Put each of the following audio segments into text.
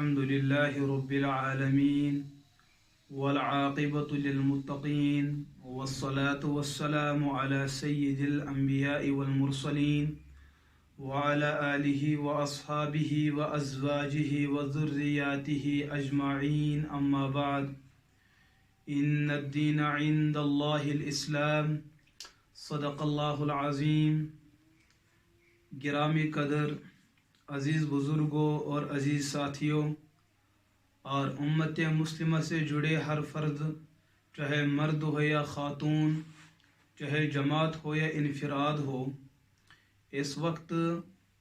الحمد لله رب العالمين والعاقبة للمتقين والصلاة والسلام على سيد الأنبياء والمرسلين وعلى آله وأصحابه وأزواجه وذرياته أجمعين أما بعد إن الدين عند الله الإسلام صدق الله العظيم. گرامی قدر عزیز بزرگوں اور عزیز ساتھیوں اور امت مسلمہ سے جڑے ہر فرد، چاہے مرد ہو یا خاتون، چاہے جماعت ہو یا انفراد ہو، اس وقت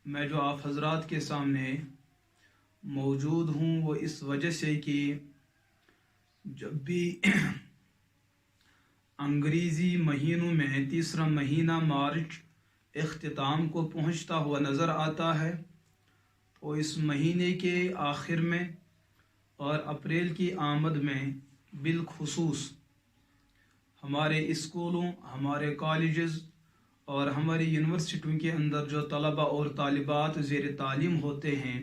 میں جو آپ حضرات کے سامنے موجود ہوں وہ اس وجہ سے کہ جب بھی انگریزی مہینوں میں تیسرا مہینہ مارچ اختتام کو پہنچتا ہوا نظر آتا ہے، تو اس مہینے کے آخر میں اور اپریل کی آمد میں بالخصوص ہمارے اسکولوں، ہمارے کالجز اور ہماری یونیورسٹیوں کے اندر جو طلبہ اور طالبات زیر تعلیم ہوتے ہیں،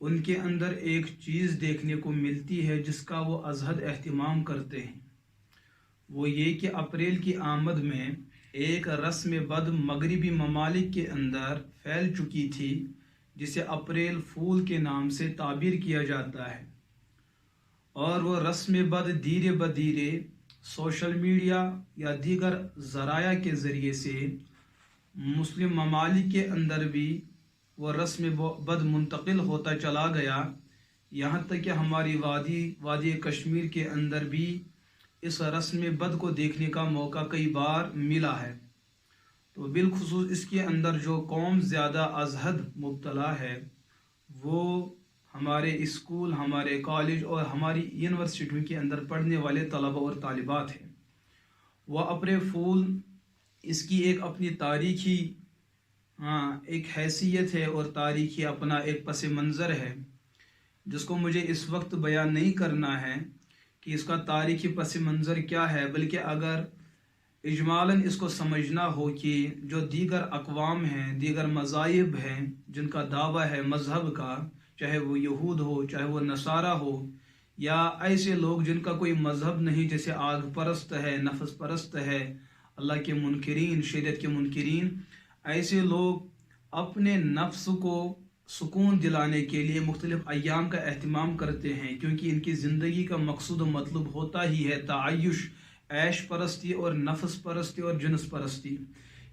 ان کے اندر ایک چیز دیکھنے کو ملتی ہے جس کا وہ ازحد اہتمام کرتے ہیں، وہ یہ کہ اپریل کی آمد میں ایک رسم بد مغربی ممالک کے اندر پھیل چکی تھی جسے اپریل فول کے نام سے تعبیر کیا جاتا ہے، اور وہ رسم بد دھیرے بدھیرے سوشل میڈیا یا دیگر ذرائع کے ذریعے سے مسلم ممالک کے اندر بھی وہ رسم بد منتقل ہوتا چلا گیا، یہاں تک کہ ہماری وادی کشمیر کے اندر بھی اس رسم بد کو دیکھنے کا موقع کئی بار ملا ہے. تو بالخصوص اس کے اندر جو قوم زیادہ ازحد مبتلا ہے وہ ہمارے اسکول، ہمارے کالج اور ہماری یونیورسٹیوں کے اندر پڑھنے والے طلبہ اور طالبات ہیں. وہ اپریل فول اس کی ایک اپنی تاریخی ایک حیثیت ہے اور تاریخی اپنا ایک پس منظر ہے جس کو مجھے اس وقت بیان نہیں کرنا ہے کہ اس کا تاریخی پس منظر کیا ہے، بلکہ اگر اجمالاً اس کو سمجھنا ہو کہ جو دیگر اقوام ہیں، دیگر مذاہب ہیں جن کا دعویٰ ہے مذہب کا، چاہے وہ یہود ہو، چاہے وہ نصارہ ہو، یا ایسے لوگ جن کا کوئی مذہب نہیں، جیسے آگ پرست ہے، نفس پرست ہے، اللہ کے منکرین، شریعت کے منکرین، ایسے لوگ اپنے نفس کو سکون دلانے کے لیے مختلف ایام کا اہتمام کرتے ہیں، کیونکہ ان کی زندگی کا مقصود و مطلب ہوتا ہی ہے تعیش، عیش پرستی اور نفس پرستی اور جنس پرستی.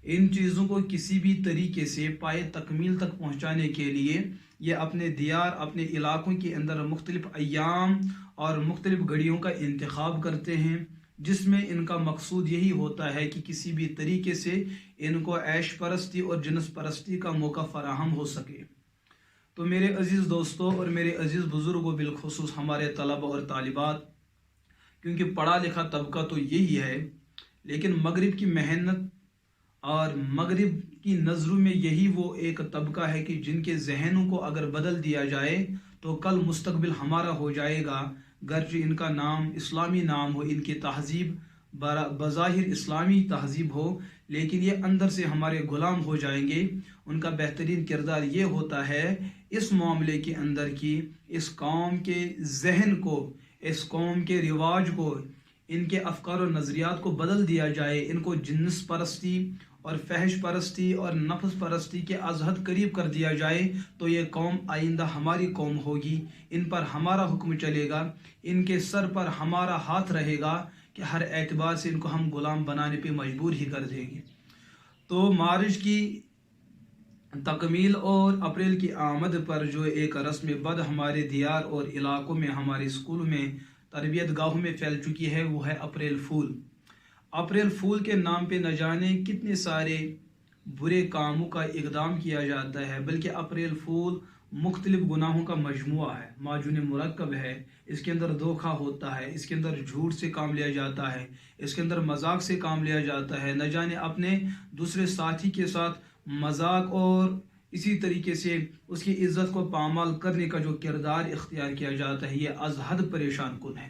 ان چیزوں کو کسی بھی طریقے سے پائے تکمیل تک پہنچانے کے لیے یہ اپنے دیار، اپنے علاقوں کے اندر مختلف ایام اور مختلف گھڑیوں کا انتخاب کرتے ہیں، جس میں ان کا مقصود یہی ہوتا ہے کہ کسی بھی طریقے سے ان کو عیش پرستی اور جنس پرستی کا موقع فراہم ہو سکے. تو میرے عزیز دوستوں اور میرے عزیز بزرگوں، بالخصوص ہمارے طلبہ اور طالبات، کیونکہ پڑھا لکھا طبقہ تو یہی ہے، لیکن مغرب کی محنت اور مغرب کی نظروں میں یہی وہ ایک طبقہ ہے کہ جن کے ذہنوں کو اگر بدل دیا جائے تو کل مستقبل ہمارا ہو جائے گا، گرچہ ان کا نام اسلامی نام ہو، ان کی تہذیب بظاہر اسلامی تہذیب ہو، لیکن یہ اندر سے ہمارے غلام ہو جائیں گے. ان کا بہترین کردار یہ ہوتا ہے اس معاملے کے اندر کہ اس قوم کے ذہن کو، اس قوم کے رواج کو، ان کے افکار و نظریات کو بدل دیا جائے، ان کو جنس پرستی اور فحش پرستی اور نفس پرستی کے ازحد قریب کر دیا جائے، تو یہ قوم آئندہ ہماری قوم ہوگی، ان پر ہمارا حکم چلے گا، ان کے سر پر ہمارا ہاتھ رہے گا کہ ہر اعتبار سے ان کو ہم غلام بنانے پہ مجبور ہی کر دیں گے. تو مارچ کی تکمیل اور اپریل کی آمد پر جو ایک رسم بد ہمارے دیار اور علاقوں میں، ہمارے اسکول میں، تربیت گاہوں میں پھیل چکی ہے، وہ ہے اپریل فول. اپریل فول کے نام پہ نہ جانے کتنے سارے برے کاموں کا اقدام کیا جاتا ہے، بلکہ اپریل فول مختلف گناہوں کا مجموعہ ہے، معجون مرکب ہے. اس کے اندر دھوکہ ہوتا ہے، اس کے اندر جھوٹ سے کام لیا جاتا ہے، اس کے اندر مذاق سے کام لیا جاتا ہے، نہ جانے اپنے دوسرے ساتھی کے ساتھ مذاق اور اسی طریقے سے اس کی عزت کو پامال کرنے کا جو کردار اختیار کیا جاتا ہے، یہ ازحد پریشان کن ہے.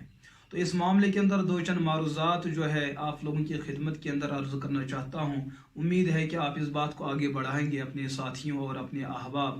تو اس معاملے کے اندر دو چند معروضات جو ہے آپ لوگوں کی خدمت کے اندر عرض کرنا چاہتا ہوں. امید ہے کہ آپ اس بات کو آگے بڑھائیں گے اپنے ساتھیوں اور اپنے احباب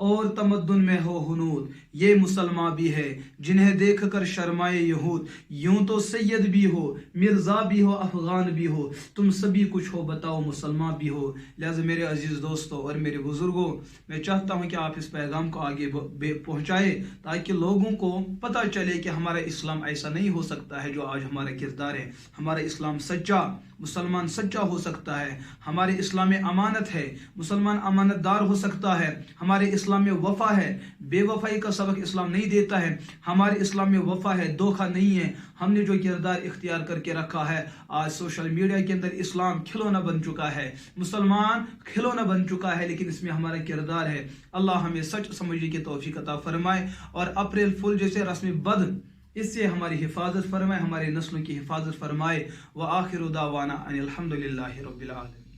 اور تمدن میں ہو ہنود، یہ مسلمان بھی ہے جنہیں دیکھ کر شرمائے یہود۔ یوں تو سید بھی ہو، مرزا بھی ہو، افغان بھی ہو، تم سبھی کچھ ہو، بتاؤ مسلمان بھی ہو۔ لہذا میرے عزیز دوستوں اور میرے بزرگوں، میں چاہتا ہوں کہ آپ اس پیغام کو آگے پہنچائے تاکہ لوگوں کو پتہ چلے کہ ہمارا اسلام ایسا نہیں ہو سکتا ہے جو آج ہمارا کردار ہے۔ ہمارا اسلام سچا، مسلمان سچا ہو سکتا ہے۔ ہمارے اسلام میں امانت ہے، مسلمان امانت دار ہو سکتا ہے۔ ہمارے اسلام میں وفا ہے، بے وفائی کا سبق اسلام نہیں دیتا ہے۔ ہمارے اسلام میں وفا ہے، دھوکہ نہیں ہے۔ ہم نے جو کردار اختیار کر کے رکھا ہے، آج سوشل میڈیا کے اندر اسلام کھلونا بن چکا ہے، مسلمان کھلونا بن چکا ہے، لیکن اس میں ہمارا کردار ہے۔ اللہ ہمیں سچ سمجھنے کی توفیق عطا فرمائے اور اپریل فول جیسے رسم بد اس سے ہماری حفاظت فرمائے، ہمارے نسلوں کی حفاظت فرمائے۔ وآخر دعوانا ان الحمد للہ رب العالمین۔